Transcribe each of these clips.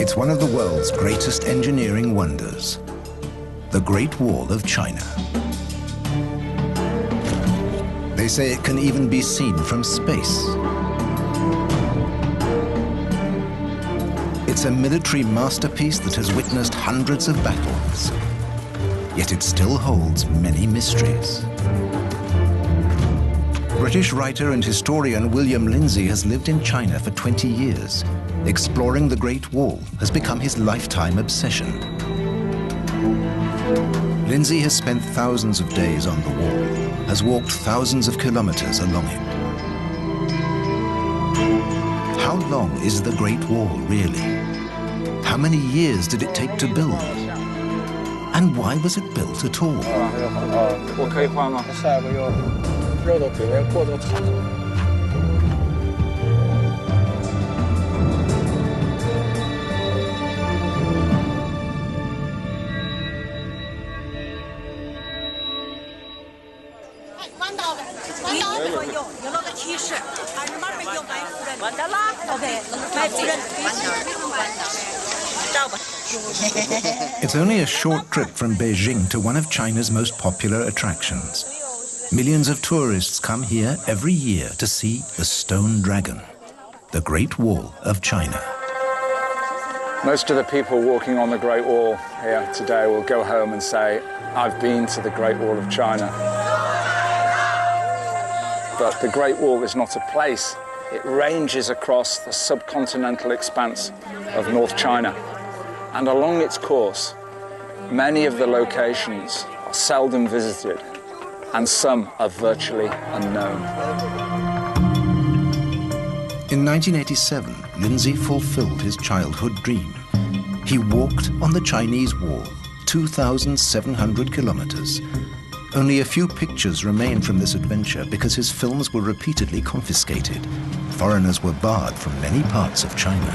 It's one of the world's greatest engineering wonders, the Great Wall of China. They say it can even be seen from space. It's a military masterpiece that has witnessed hundreds of battles, yet it still holds many mysteries. British writer and historian William Lindsay has lived in China for 20 years. Exploring the Great Wall has become his lifetime obsession. Lindsay has spent thousands of days on the wall, has walked thousands of kilometers along it. How long is the Great Wall really? How many years did it take to build? And why was it built at all? It's only a short trip from Beijing to one of China's most popular attractions. Millions of tourists come here every year to see the Stone Dragon, the Great Wall of China. Most of the people walking on the Great Wall here today will go home and say, I've been to the Great Wall of China. But the Great Wall is not a place. It ranges across the subcontinental expanse of North China. And along its course, many of the locations are seldom visited, and some are virtually unknown. In 1987, Lindsay fulfilled his childhood dream. He walked on the Chinese Wall, 2,700 kilometers. Only a few pictures remain from this adventure because his films were repeatedly confiscated. Foreigners were barred from many parts of China.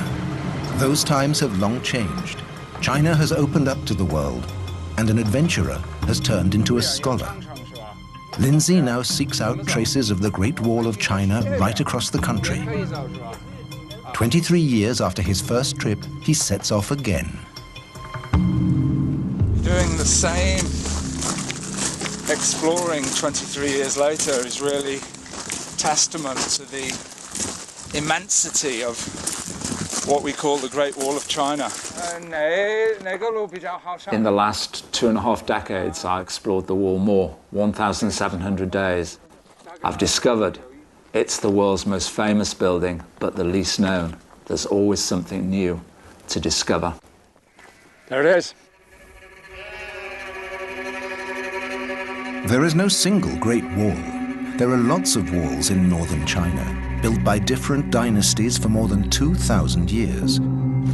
Those times have long changed. China has opened up to the world, and an adventurer has turned into a scholar. Lindsay now seeks out traces of the Great Wall of China right across the country. 23 years after his first trip, he sets off again. Doing the same exploring 23 years later is really testament to the immensity of what we call the Great Wall of China. In the last 2.5 decades, I explored the wall more, 1,700 days. I've discovered it's the world's most famous building, but the least known. There's always something new to discover. There it is. There is no single Great Wall. There are lots of walls in northern China, built by different dynasties for more than 2,000 years.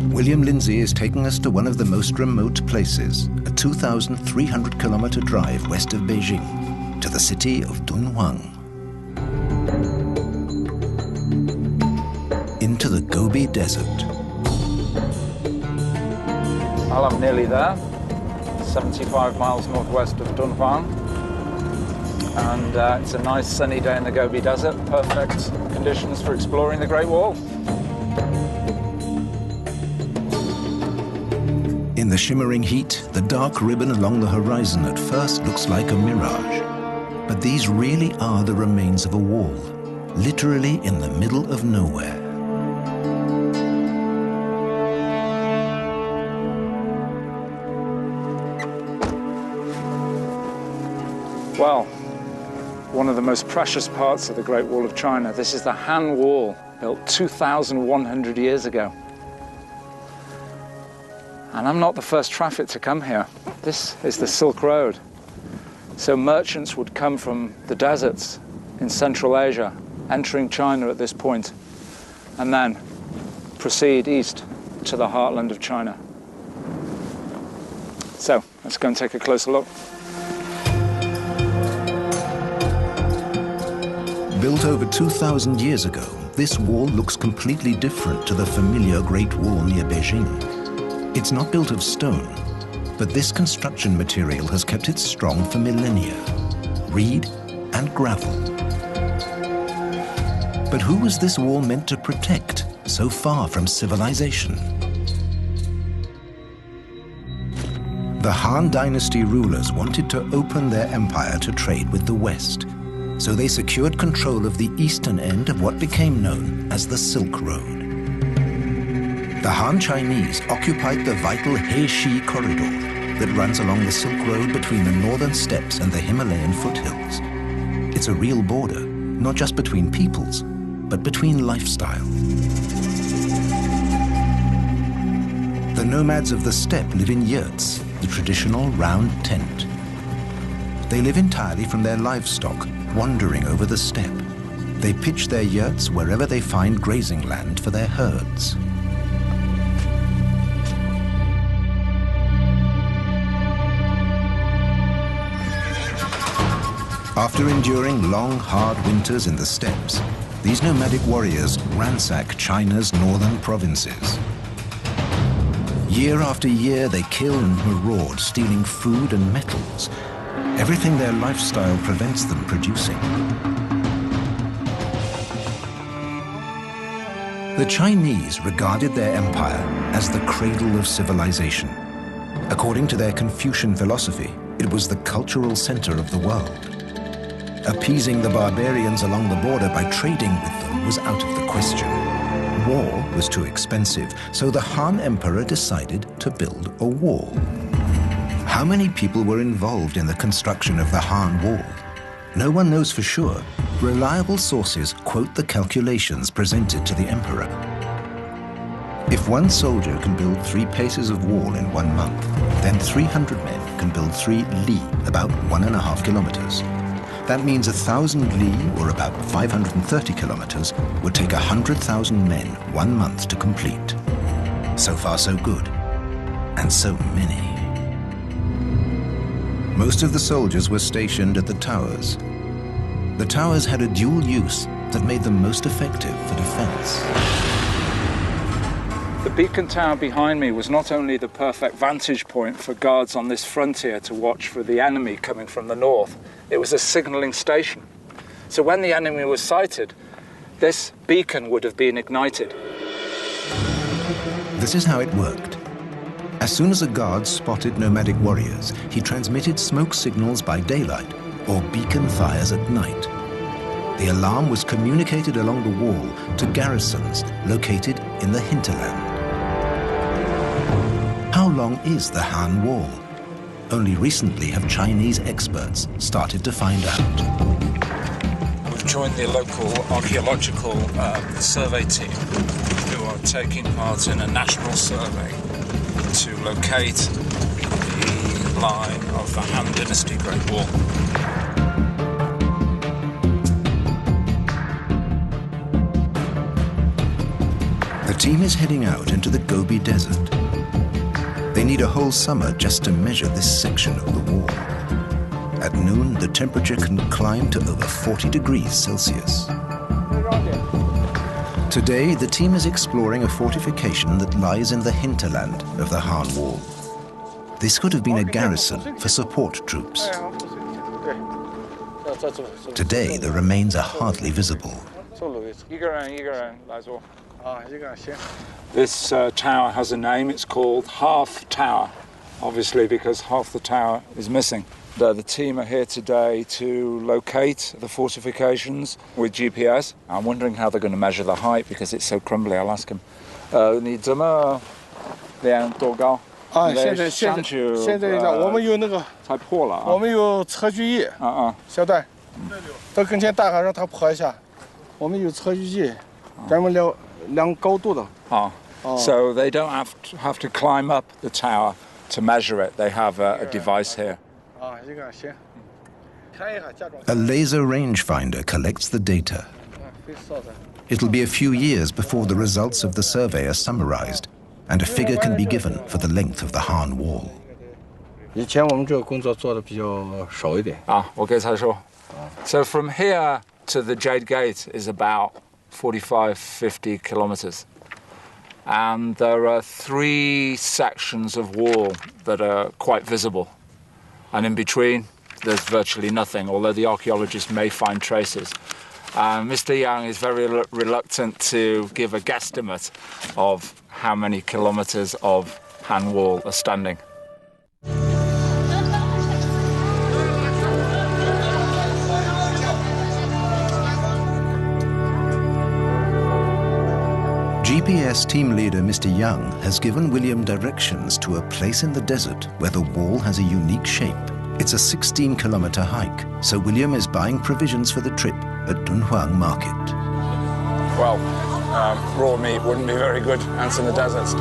William Lindsay is taking us to one of the most remote places, a 2,300-kilometer drive west of Beijing, to the city of Dunhuang. Into the Gobi Desert. Well, I'm nearly there, 75 miles northwest of Dunhuang. And it's a nice sunny day in the Gobi Desert, perfect conditions for exploring the Great Wall. In the shimmering heat, the dark ribbon along the horizon at first looks like a mirage. But these really are the remains of a wall, literally in the middle of nowhere. Well, one of the most precious parts of the Great Wall of China. This is the Han Wall, built 2,100 years ago. And I'm not the first traffic to come here. This is the Silk Road. So merchants would come from the deserts in Central Asia, entering China at this point, and then proceed east to the heartland of China. So let's go and take a closer look. Built over 2,000 years ago, this wall looks completely different to the familiar Great Wall near Beijing. It's not built of stone, but this construction material has kept it strong for millennia. Reed and gravel. But who was this wall meant to protect, so far from civilization? The Han Dynasty rulers wanted to open their empire to trade with the West, so they secured control of the eastern end of what became known as the Silk Road. The Han Chinese occupied the vital He-Shi corridor that runs along the Silk Road between the northern steppes and the Himalayan foothills. It's a real border, not just between peoples, but between lifestyle. The nomads of the steppe live in yurts, the traditional round tent. They live entirely from their livestock, wandering over the steppe. They pitch their yurts wherever they find grazing land for their herds. After enduring long, hard winters in the steppes, these nomadic warriors ransack China's northern provinces. Year after year, they kill and maraud, stealing food and metals, everything their lifestyle prevents them producing. The Chinese regarded their empire as the cradle of civilization. According to their Confucian philosophy, it was the cultural center of the world. Appeasing the barbarians along the border by trading with them was out of the question. War was too expensive, so the Han Emperor decided to build a wall. How many people were involved in the construction of the Han Wall? No one knows for sure. Reliable sources quote the calculations presented to the emperor. If one soldier can build 3 paces of wall in 1 month, then 300 men can build 3 li, about 1.5 kilometers. That means 1,000 li, or about 530 kilometers, would take 100,000 men 1 month to complete. So far, so good. And so many. Most of the soldiers were stationed at the towers. The towers had a dual use that made them most effective for defense. The beacon tower behind me was not only the perfect vantage point for guards on this frontier to watch for the enemy coming from the north, it was a signalling station. So when the enemy was sighted, this beacon would have been ignited. This is how it worked. As soon as a guard spotted nomadic warriors, he transmitted smoke signals by daylight or beacon fires at night. The alarm was communicated along the wall to garrisons located in the hinterland. How long is the Han Wall? Only recently have Chinese experts started to find out. We've joined the local archaeological survey team who are taking part in a national survey to locate the line of the Han Dynasty Great Wall. The team is heading out into the Gobi Desert. They need a whole summer just to measure this section of the wall. At noon, the temperature can climb to over 40 degrees Celsius. Today, the team is exploring a fortification that lies in the hinterland of the Han Wall. This could have been a garrison for support troops. Today, the remains are hardly visible. This tower has a name. It's called Half Tower, obviously because half the tower is missing. The team are here today to locate the fortifications with GPS. I'm wondering how they're going to measure the height because it's so crumbly. I'll ask him. 你怎么量多高？现在我们有那个才破了啊！我们有测距仪小段，到跟前大概让它破一下。我们有测距仪，专门量高度的。So they don't have to climb up the tower to measure it. They have a device here. A laser rangefinder collects the data. It'll be a few years before the results of the survey are summarized and a figure can be given for the length of the Han Wall. 以前我们这个工作做的比较少一点。我给他说。So from here to the Jade Gate is about 45-50 kilometers. And there are 3 sections of wall that are quite visible. And in between, there's virtually nothing, although the archaeologists may find traces. Mr. Yang is very reluctant to give a guesstimate of how many kilometers of Han Wall are standing. GPS team leader Mr. Young has given William directions to a place in the desert where the wall has a unique shape. It's a 16-kilometer hike, so William is buying provisions for the trip at Dunhuang Market. Well, raw meat wouldn't be very good ants in the deserts.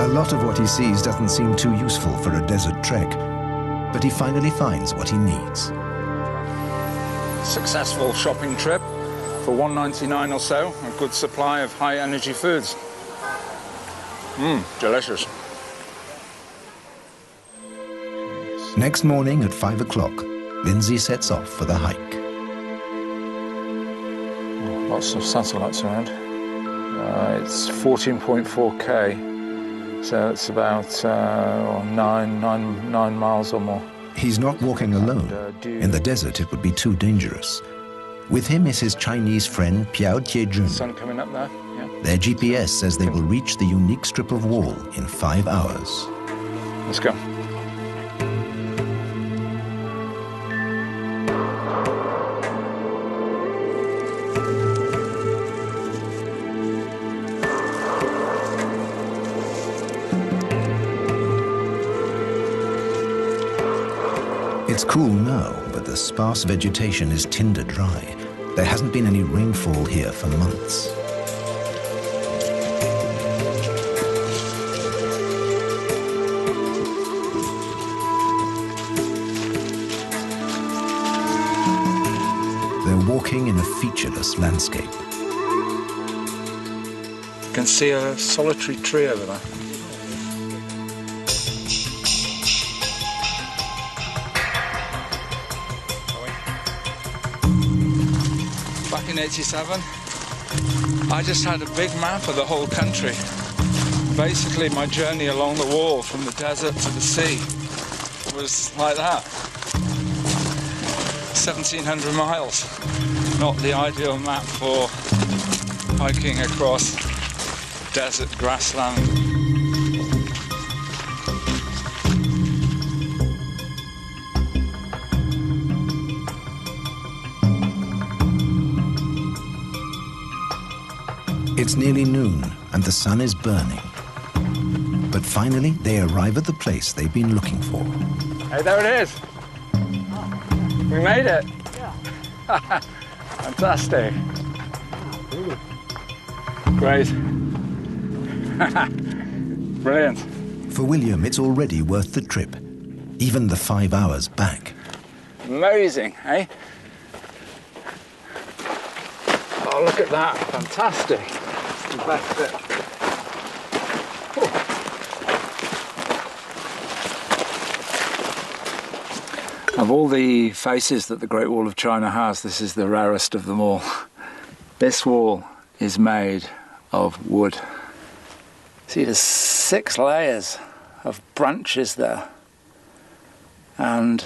A lot of what he sees doesn't seem too useful for a desert trek, but he finally finds what he needs. Successful shopping trip for $1.99 or so, a good supply of high-energy foods. Delicious. Next morning at 5 o'clock, Lindsay sets off for the hike. Lots of satellites around. It's 14.4K. So it's about 9 miles or more. He's not walking alone. In the desert, it would be too dangerous. With him is his Chinese friend Piao Tiejun. Sun coming up there. Yeah. Their GPS says they will reach the unique strip of wall in 5 hours. Let's go. It's cool now, but the sparse vegetation is tinder dry. There hasn't been any rainfall here for months. They're walking in a featureless landscape. You can see a solitary tree over there. Back in '87, I just had a big map of the whole country. Basically, my journey along the wall from the desert to the sea was like that. 1,700 miles. Not the ideal map for hiking across desert grassland. It's nearly noon and the sun is burning. But finally, they arrive at the place they've been looking for. Hey, there it is. We made it. Yeah. Fantastic. Great. Brilliant. For William, it's already worth the trip, even the 5 hours back. Amazing, eh? Oh, look at that. Fantastic. It's the best bit. Of all the faces that the Great Wall of China has, this is the rarest of them all. This wall is made of wood. See, there's 6 layers of branches there. And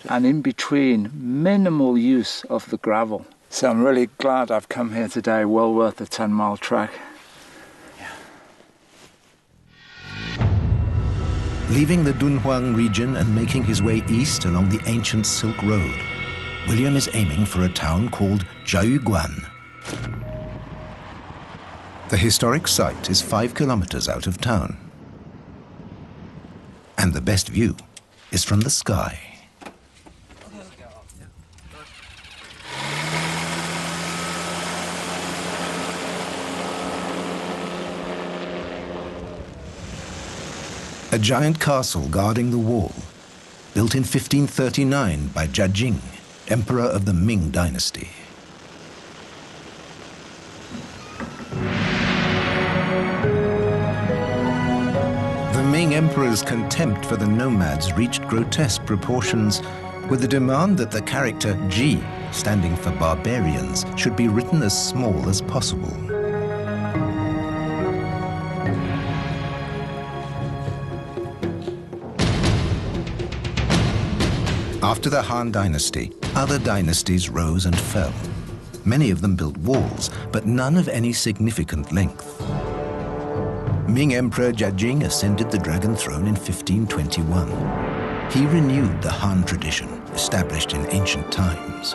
in between, minimal use of the gravel. So I'm really glad I've come here today, well worth a 10-mile trek. Leaving the Dunhuang region and making his way east along the ancient Silk Road, William is aiming for a town called Jiayuguan. The historic site is 5 kilometers out of town. And the best view is from the sky. A giant castle guarding the wall, built in 1539 by Jia, emperor of the Ming Dynasty. The Ming emperor's contempt for the nomads reached grotesque proportions, with the demand that the character Ji, standing for barbarians, should be written as small as possible. After the Han Dynasty, other dynasties rose and fell. Many of them built walls, but none of any significant length. Ming Emperor Jiajing ascended the dragon throne in 1521. He renewed the Han tradition established in ancient times,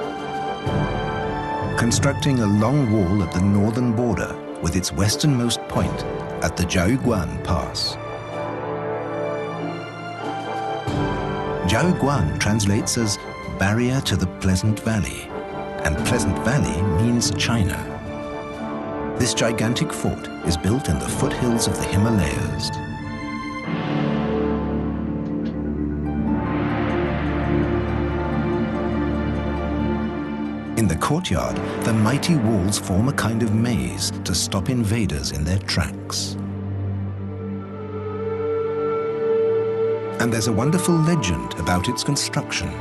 constructing a long wall at the northern border with its westernmost point at the Jiaoguan Pass. Jiaoguan translates as barrier to the Pleasant Valley, and Pleasant Valley means China. This gigantic fort is built in the foothills of the Himalayas. In the courtyard, the mighty walls form a kind of maze to stop invaders in their tracks. And there's a wonderful legend about its construction.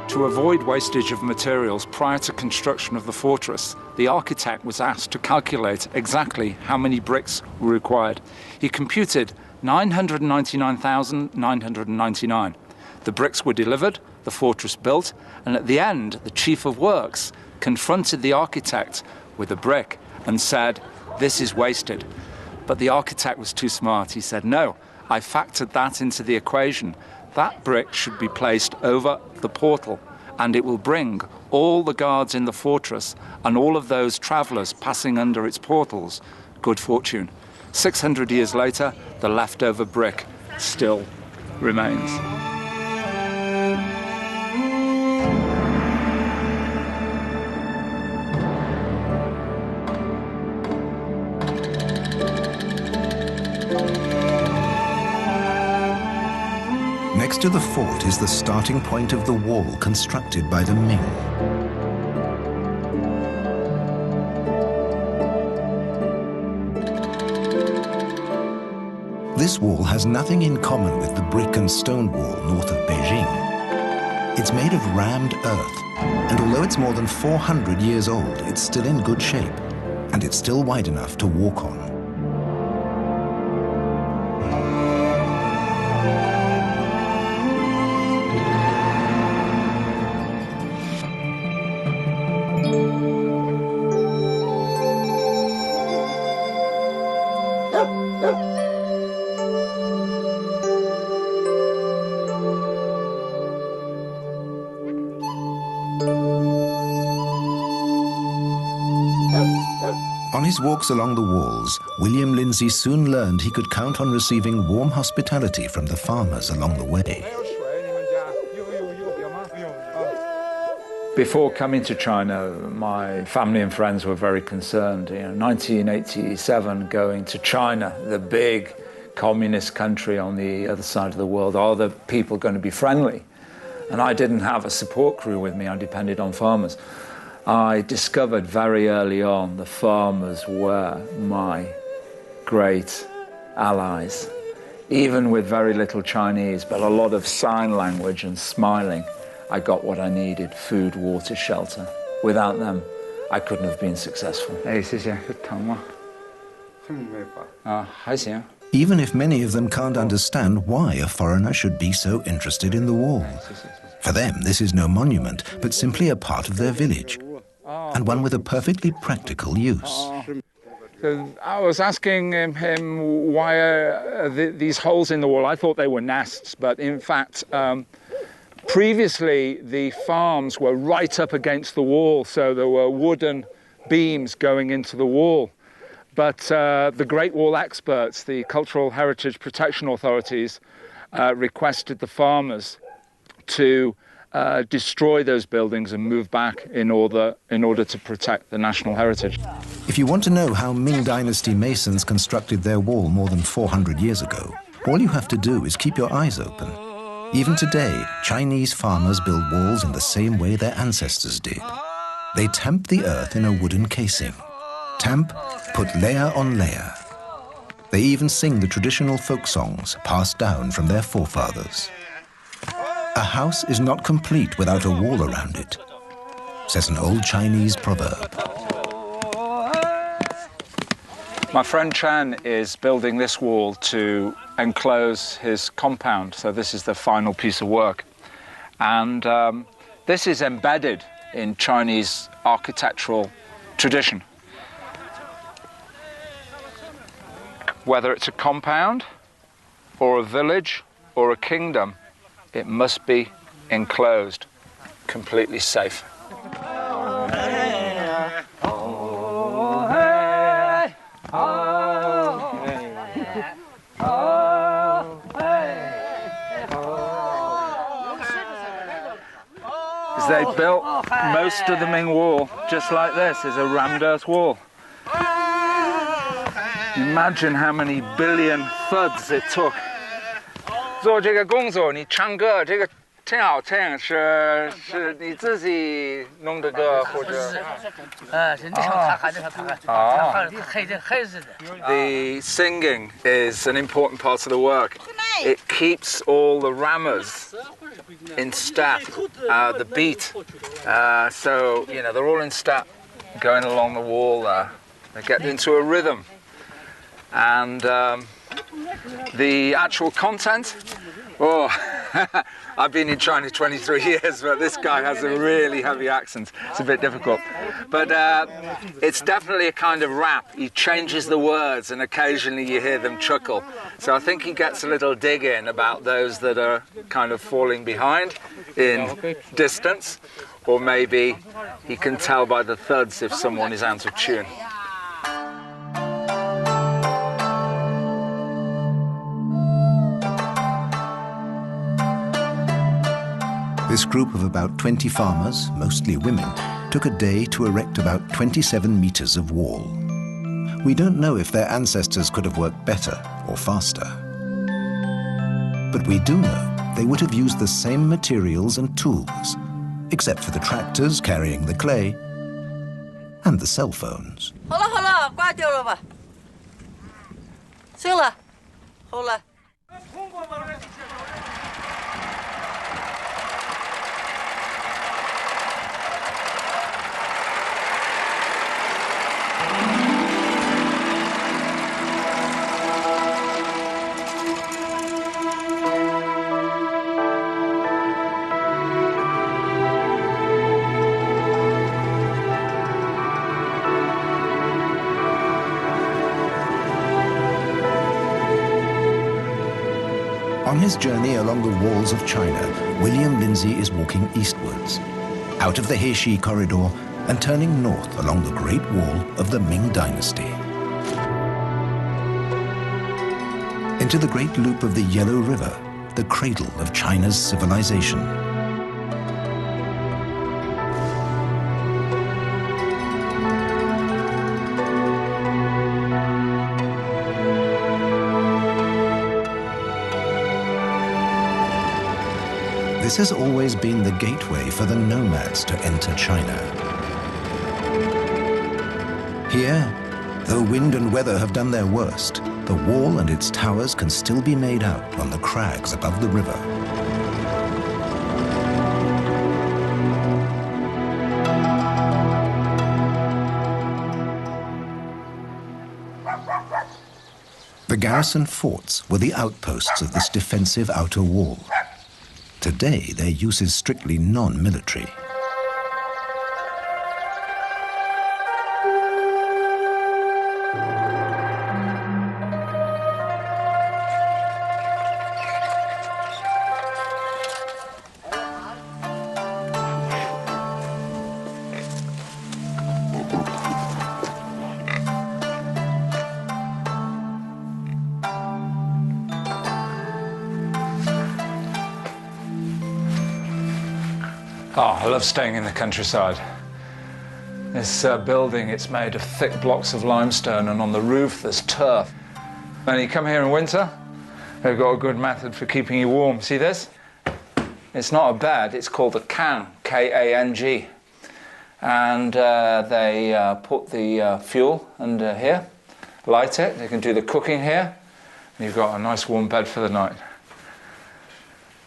To avoid wastage of materials prior to construction of the fortress, the architect was asked to calculate exactly how many bricks were required. He computed 999,999. The bricks were delivered, the fortress built, and at the end, the chief of works confronted the architect with a brick and said, "This is wasted." But the architect was too smart. He said, "No, I factored that into the equation. That brick should be placed over the portal, and it will bring all the guards in the fortress and all of those travelers passing under its portals good fortune." 600 years later, the leftover brick still remains. Next to the fort is the starting point of the wall constructed by the Ming. This wall has nothing in common with the brick and stone wall north of Beijing. It's made of rammed earth, and although it's more than 400 years old, it's still in good shape, and it's still wide enough to walk on. On his walks along the walls, William Lindsay soon learned he could count on receiving warm hospitality from the farmers along the way. Before coming to China, my family and friends were very concerned. 1987, going to China, the big communist country on the other side of the world, are the people going to be friendly? And I didn't have a support crew with me, I depended on farmers. I discovered very early on the farmers were my great allies, even with very little Chinese, but a lot of sign language and smiling. I got what I needed: food, water, shelter. Without them, I couldn't have been successful. Even if many of them can't understand why a foreigner should be so interested in the wall. For them, this is no monument, but simply a part of their village, and one with a perfectly practical use. I was asking him why these holes in the wall. I thought they were nests, but in fact, previously the farms were right up against the wall, so there were wooden beams going into the wall. But the Great Wall experts, the Cultural Heritage Protection Authorities, requested the farmers to destroy those buildings and move back in order to protect the national heritage. If you want to know how Ming Dynasty masons constructed their wall more than 400 years ago, all you have to do is keep your eyes open. Even today, Chinese farmers build walls in the same way their ancestors did. They tamp the earth in a wooden casing. Tamp, put layer on layer. They even sing the traditional folk songs passed down from their forefathers. A house is not complete without a wall around it, says an old Chinese proverb. My friend Chen is building this wall to enclose his compound, so this is the final piece of work. And this is embedded in Chinese architectural tradition. Whether it's a compound or a village or a kingdom, it must be enclosed, completely safe. They built most of the Ming Wall just like this, is a rammed earth wall. Imagine how many billion thuds it took. 做这个工作，你唱歌这个挺好听，是你自己弄的歌或者？The singing is an important part of the work. It keeps all the rammers in step, the beat. So, you know, they're all in step, going along the wall there. They get into a rhythm. And the actual content, oh, I've been in China 23 years, but this guy has a really heavy accent. It's a bit difficult. But it's definitely a kind of rap. He changes the words and occasionally you hear them chuckle. So I think he gets a little dig in about those that are kind of falling behind in distance, or maybe he can tell by the thuds if someone is out of tune. This group of about 20 farmers, mostly women, took a day to erect about 27 meters of wall. We don't know if their ancestors could have worked better or faster. But we do know they would have used the same materials and tools, except for the tractors carrying the clay and the cell phones. 好了好了，挂掉了吧。行了，好了。 On his journey along the walls of China, William Lindsay is walking eastwards, out of the Heishi corridor and turning north along the Great Wall of the Ming Dynasty. Into the great loop of the Yellow River, the cradle of China's civilization. This has always been the gateway for the nomads to enter China. Here, though wind and weather have done their worst, the wall and its towers can still be made out on the crags above the river. The garrison forts were the outposts of this defensive outer wall. Today, their use is strictly non-military. Oh, I love staying in the countryside. This building, it's made of thick blocks of limestone, and on the roof there's turf. And you come here in winter, they've got a good method for keeping you warm. See this? It's not a bed, it's called a kang, K-A-N-G. And they put the fuel under here, light it, they can do the cooking here, and you've got a nice warm bed for the night.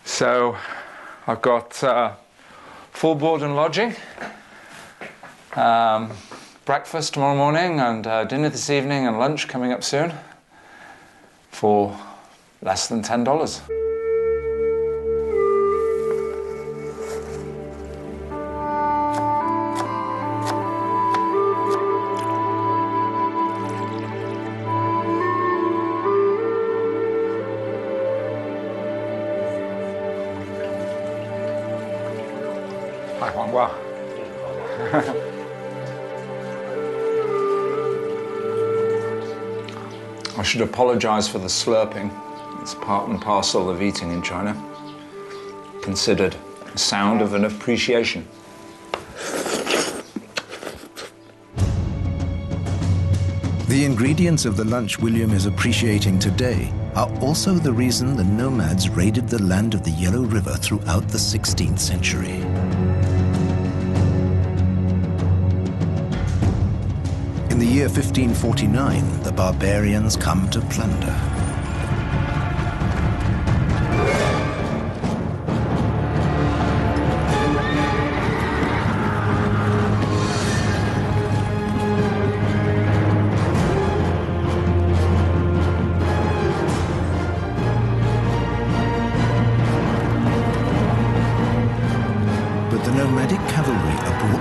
So I've got full board and lodging, breakfast tomorrow morning and dinner this evening and lunch coming up soon for less than $10. I should apologize for the slurping. It's part and parcel of eating in China. Considered a sound of an appreciation. The ingredients of the lunch William is appreciating today are also the reason the nomads raided the land of the Yellow River throughout the 16th century. In the year 1549, the barbarians come to plunder.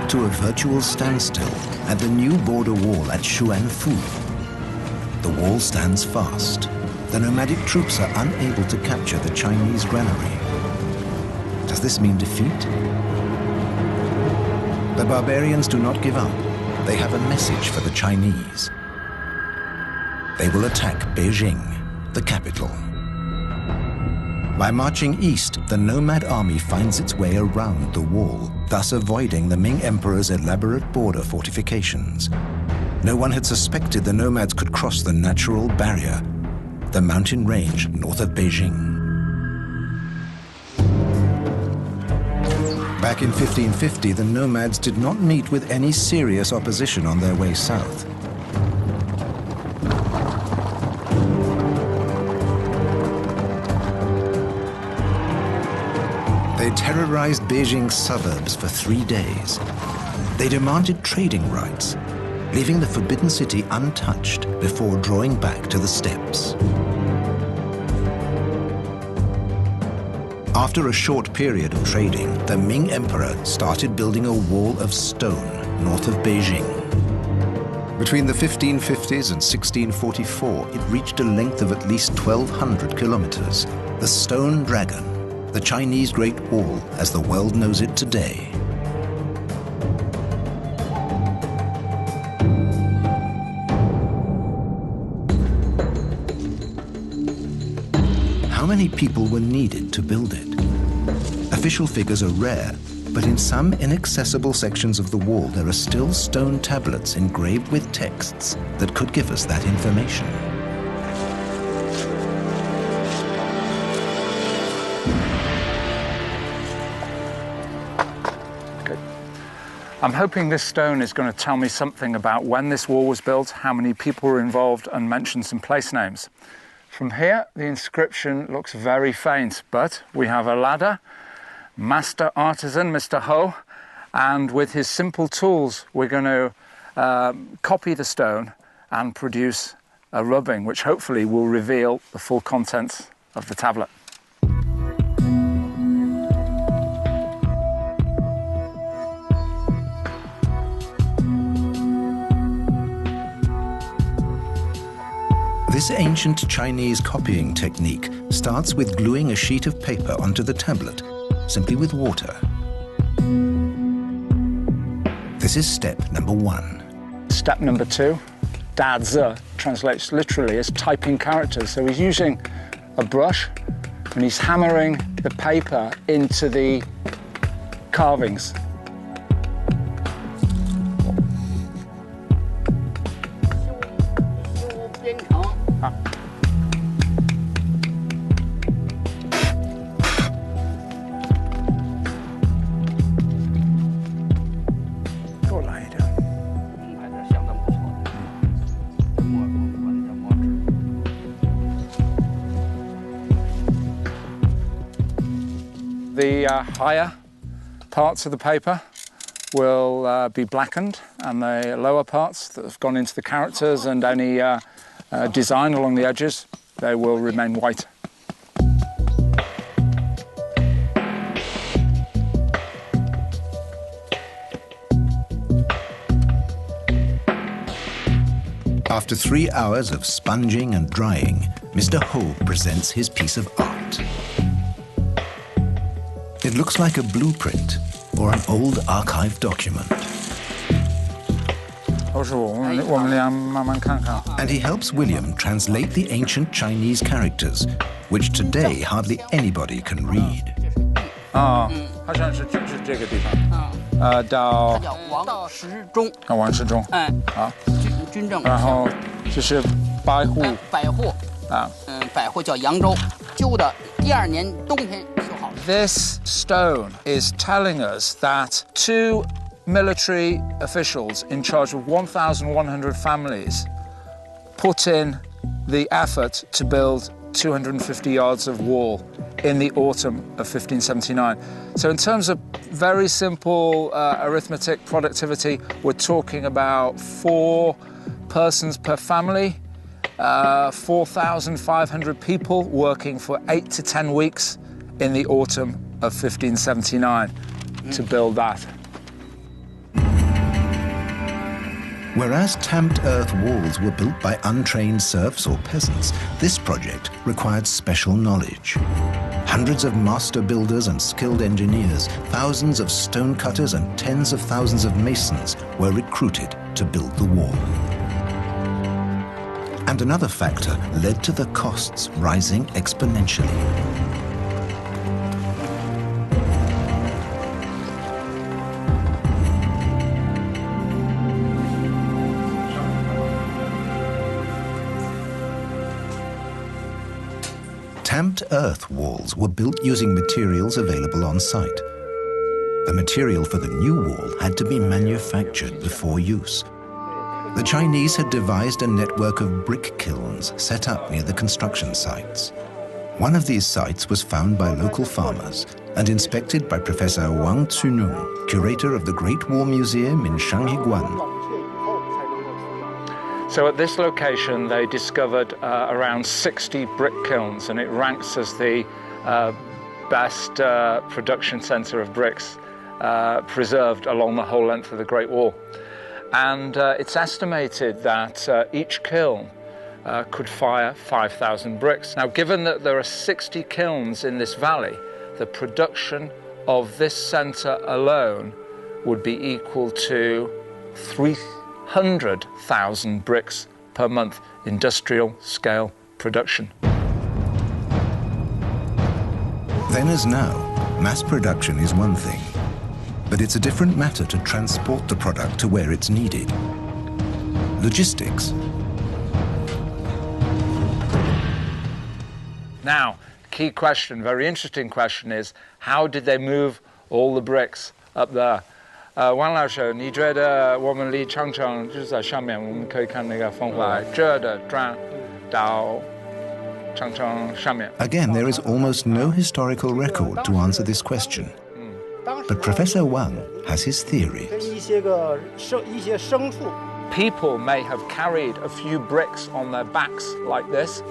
To a virtual standstill at the new border wall at Xuanfu. The wall stands fast. The nomadic troops are unable to capture the Chinese granary. Does this mean defeat? The barbarians do not give up. They have a message for the Chinese. They will attack Beijing, the capital. By marching east, the nomad army finds its way around the wall, thus avoiding the Ming Emperor's elaborate border fortifications. No one had suspected the nomads could cross the natural barrier, the mountain range north of Beijing. Back in 1550, the nomads did not meet with any serious opposition on their way south. They terrorized Beijing's suburbs for 3 days. They demanded trading rights, leaving the Forbidden City untouched before drawing back to the steppes. After a short period of trading, the Ming Emperor started building a wall of stone north of Beijing. Between the 1550s and 1644, it reached a length of at least 1,200 kilometers. The Stone Dragon, the Chinese Great Wall as the world knows it today. How many people were needed to build it? Official figures are rare, but in some inaccessible sections of the wall there are still stone tablets engraved with texts that could give us that information. I'm hoping this stone is going to tell me something about when this wall was built, how many people were involved, and mention some place names. From here, the inscription looks very faint, but we have a ladder, master artisan, Mr. Ho, and with his simple tools, we're going to copy the stone and produce a rubbing, which hopefully will reveal the full contents of the tablet. This ancient Chinese copying technique starts with gluing a sheet of paper onto the tablet, simply with water. This is step number 1. Step number 2, dazi, translates literally as typing characters. So he's using a brush and he's hammering the paper into the carvings. The higher parts of the paper will be blackened, and the lower parts that have gone into the characters and any design along the edges, they will remain white. After 3 hours of sponging and drying, Mr. Ho presents his piece of art. It looks like a blueprint, or an old archive document. And he helps William translate the ancient Chinese characters, which today hardly anybody can read. 好像是这个地方，到叫王时中，王世忠，好，军政，然后这是百户，百户，百户叫扬州，修的第2年冬天修好的。This stone is telling us that 2 military officials in charge of 1,100 families put in the effort to build 250 yards of wall in the autumn of 1579. So in terms of very simple arithmetic productivity, we're talking about 4 persons per family, 4,500 people working for 8 to 10 weeks in the autumn of 1579 to build that. Whereas tamped earth walls were built by untrained serfs or peasants, this project required special knowledge. Hundreds of master builders and skilled engineers, thousands of stone cutters and tens of thousands of masons were recruited to build the wall. And another factor led to the costs rising exponentially. Tamped earth walls were built using materials available on site. The material for the new wall had to be manufactured before use. The Chinese had devised a network of brick kilns set up near the construction sites. One of these sites was found by local farmers and inspected by Professor Wang Cunong, curator of the Great War Museum in Shanghiguan. So at this location, they discovered around 60 brick kilns, and it ranks as the best production center of bricks preserved along the whole length of the Great Wall. And it's estimated that each kiln could fire 5,000 bricks. Now, given that there are 60 kilns in this valley, the production of this center alone would be equal to 300,000 bricks per month, industrial scale production. Then as now, mass production is one thing, but it's a different matter to transport the product to where it's needed. Logistics. Now, key question, very interesting question is, how did they move all the bricks up there? 王老师，你觉得我们离长城就是在上面，我们可以看那个烽火这的转到长城上面。 Again, there is almost no historical record to answer this question. But Professor Wang has his theories. People may have carried a few bricks on their backs like this.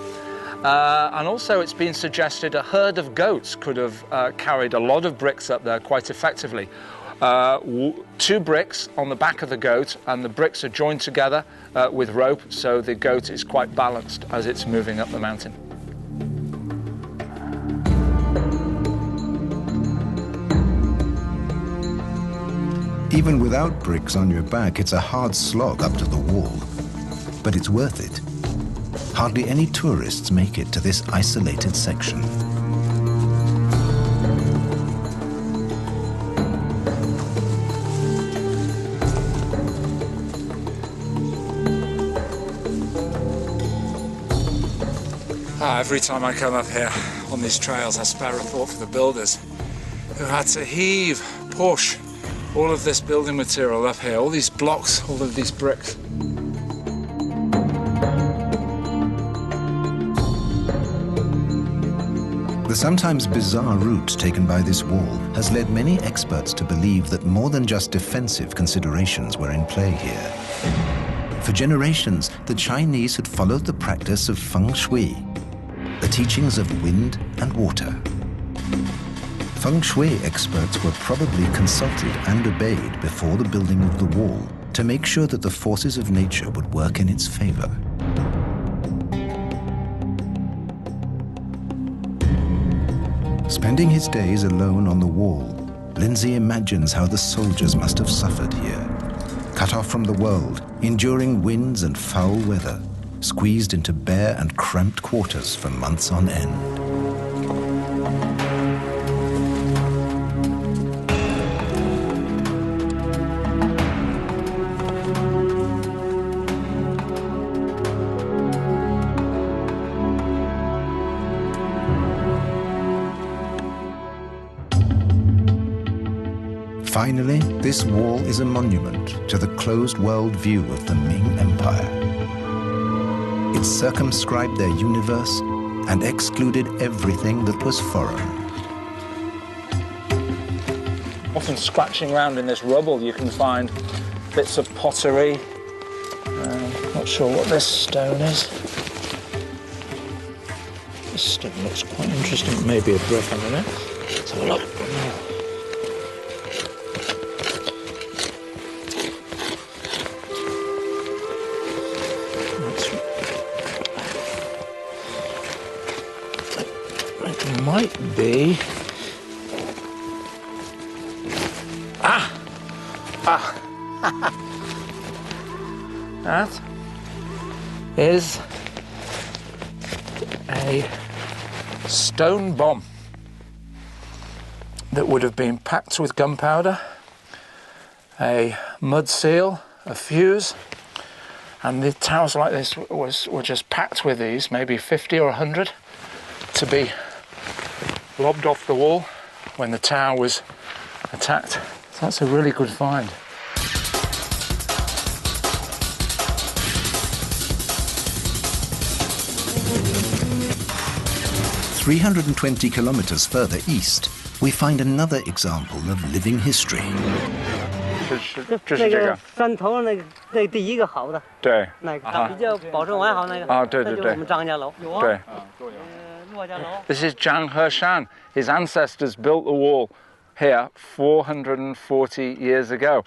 And also it's been suggested a herd of goats could have carried a lot of bricks up there quite effectively. 2 bricks on the back of the goat, and the bricks are joined together with rope, so the goat is quite balanced as it's moving up the mountain. Even without bricks on your back, it's a hard slog up to the wall. But it's worth it. Hardly any tourists make it to this isolated section. Every time I come up here on these trails, I spare a thought for the builders who had to heave, push all of this building material up here, all these blocks, all of these bricks. The sometimes bizarre route taken by this wall has led many experts to believe that more than just defensive considerations were in play here. For generations, the Chinese had followed the practice of feng shui, the teachings of wind and water. Feng shui experts were probably consulted and obeyed before the building of the wall to make sure that the forces of nature would work in its favor. Spending his days alone on the wall, Lindsay imagines how the soldiers must have suffered here. Cut off from the world, enduring winds and foul weather, squeezed into bare and cramped quarters for months on end. Finally, this wall is a monument to the closed world view of the Ming Empire. It circumscribed their universe and excluded everything that was foreign. Often scratching around in this rubble, you can find bits of pottery. Not sure what this stone is. This stone looks quite interesting. Maybe a brick, I don't know. Let's have a look. Might be. That is a stone bomb that would have been packed with gunpowder, a mud seal, a fuse, and the towers like this were just packed with these, maybe 50 or 100, to be lobbed off the wall when the tower was attacked. So that's a really good find. "320 kilometers further east, we find another example of living history. 这是这个山头那第一个好的，对，那个比较保存完好那个啊，对对对，这就是我们张家楼，有啊，对。骆家楼。This is Zhang Heshan. His ancestors built the wall here 440 years ago.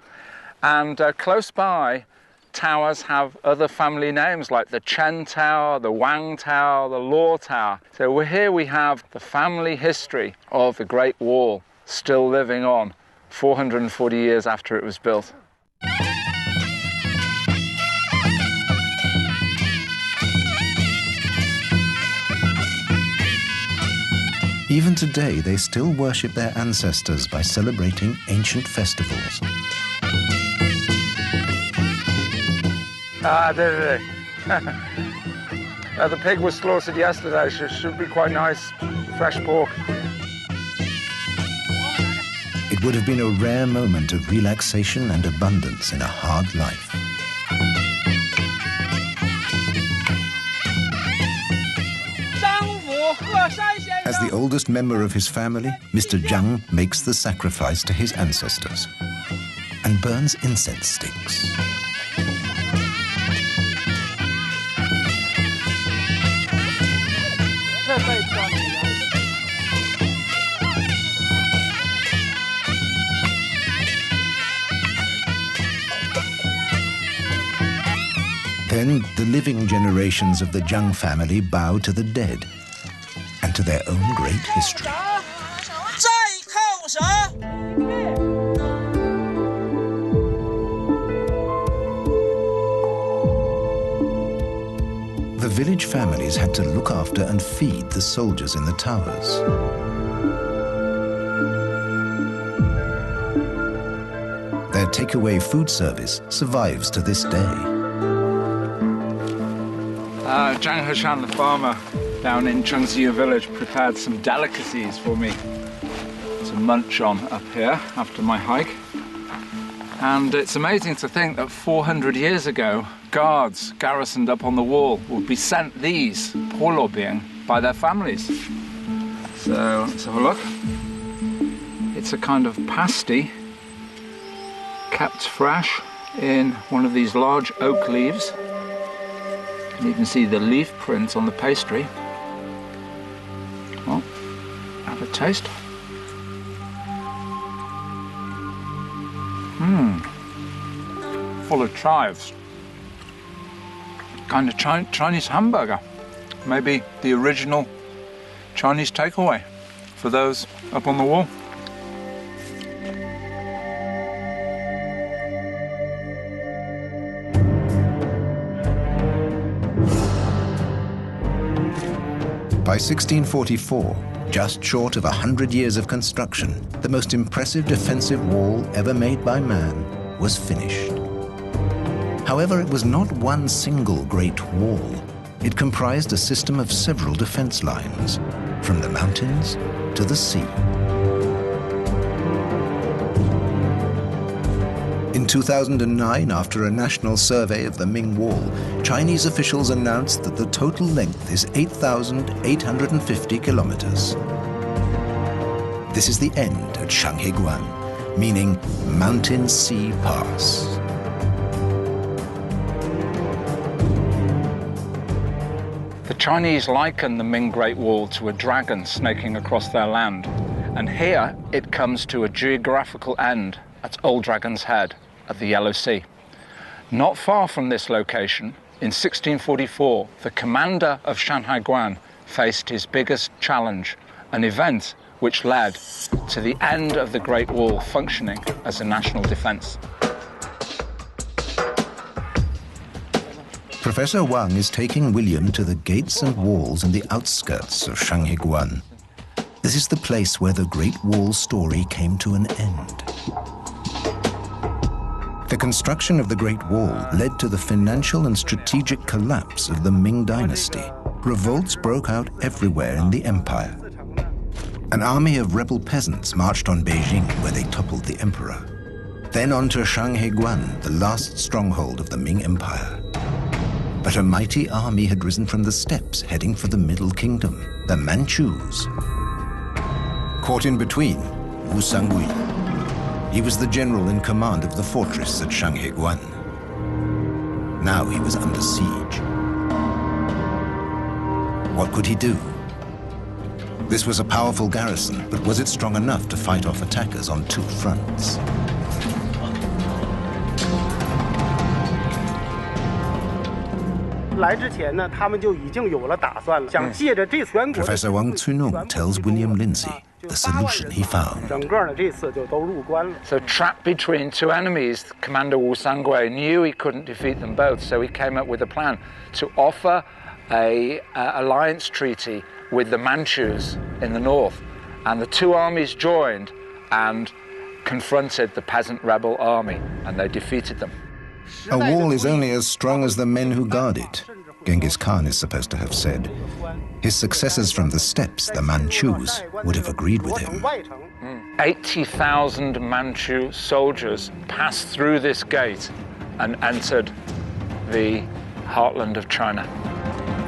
And close by, towers have other family names like the Chen Tower, the Wang Tower, the Luo Tower. So here we have the family history of the Great Wall still living on 440 years after it was built. Even today, they still worship their ancestors by celebrating ancient festivals. The pig was slaughtered yesterday. Should be quite nice, fresh pork. It would have been a rare moment of relaxation and abundance in a hard life. As the oldest member of his family, Mr. Zhang makes the sacrifice to his ancestors and burns incense sticks. Then the living generations of the Zhang family bow to the dead and to their own great history. The village families had to look after and feed the soldiers in the towers. Their takeaway food service survives to this day. Zhang Heshan, the farmer down in Chengxiu village, prepared some delicacies for me to munch on up here after my hike. And it's amazing to think that 400 years ago, guards garrisoned up on the wall would be sent these polobiang by their families. So let's have a look. It's a kind of pasty kept fresh in one of these large oak leaves. And you can see the leaf print on the pastry. Well, have a taste. Full of chives. Kind of Chinese hamburger. Maybe the original Chinese takeaway for those up on the wall. By 1644, just short of 100 years of construction, the most impressive defensive wall ever made by man was finished. However, it was not one single great wall. It comprised a system of several defense lines, from the mountains to the sea. In 2009, after a national survey of the Ming Wall, Chinese officials announced that the total length is 8,850 kilometers. This is the end at Shanghaiguan, meaning Mountain Sea Pass. The Chinese liken the Ming Great Wall to a dragon snaking across their land, and here it comes to a geographical end at Old Dragon's Head at the Yellow Sea. Not far from this location, in 1644, the commander of Shanghaiguan faced his biggest challenge, an event which led to the end of the Great Wall functioning as a national defense. Professor Wang is taking William to the gates and walls in the outskirts of Shanghaiguan. This is the place where the Great Wall story came to an end. The construction of the Great Wall led to the financial and strategic collapse of the Ming Dynasty. Revolts broke out everywhere in the empire. An army of rebel peasants marched on Beijing, where they toppled the emperor. Then on to Shanghaiguan, the last stronghold of the Ming Empire. But a mighty army had risen from the steppes, heading for the Middle Kingdom, the Manchus. Caught in between, Wu Sangui. He was the general in command of the fortress at Shanghaiguan. Now he was under siege. What could he do? This was a powerful garrison, but was it strong enough to fight off attackers on two fronts? Professor Wang Cunong tells William Lindsay the solution he found. So trapped between two enemies, Commander Wu Sangui knew he couldn't defeat them both, so he came up with a plan to offer an alliance treaty with the Manchus in the north. And the two armies joined and confronted the peasant rebel army, and they defeated them. A wall is only as strong as the men who guard it, Genghis Khan is supposed to have said. His successors from the steppes, the Manchus, would have agreed with him. 80,000 Manchu soldiers passed through this gate and entered the heartland of China.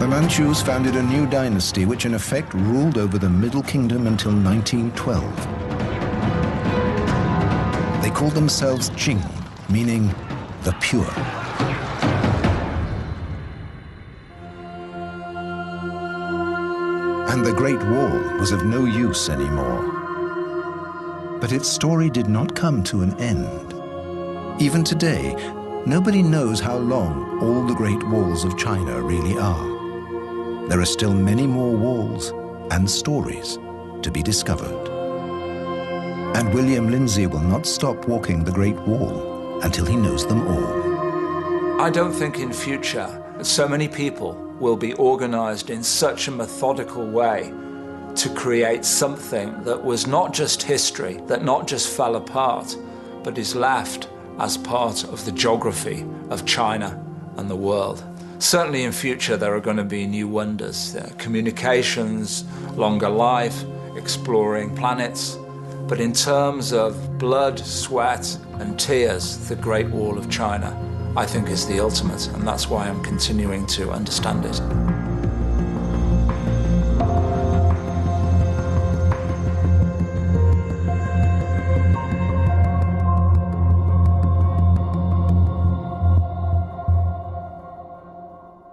The Manchus founded a new dynasty which in effect ruled over the Middle Kingdom until 1912. They called themselves Qing, meaning the pure. And the Great Wall was of no use anymore. But its story did not come to an end. Even today, nobody knows how long all the Great Walls of China really are. There are still many more walls and stories to be discovered. And William Lindsay will not stop walking the Great Wall until he knows them all. I don't think in future so many people will be organized in such a methodical way to create something that was not just history, that not just fell apart, but is left as part of the geography of China and the world. Certainly in future there are going to be new wonders, communications, longer life, exploring planets. But in terms of blood, sweat and tears, the Great Wall of China, I think, is the ultimate, and that's why I'm continuing to understand it.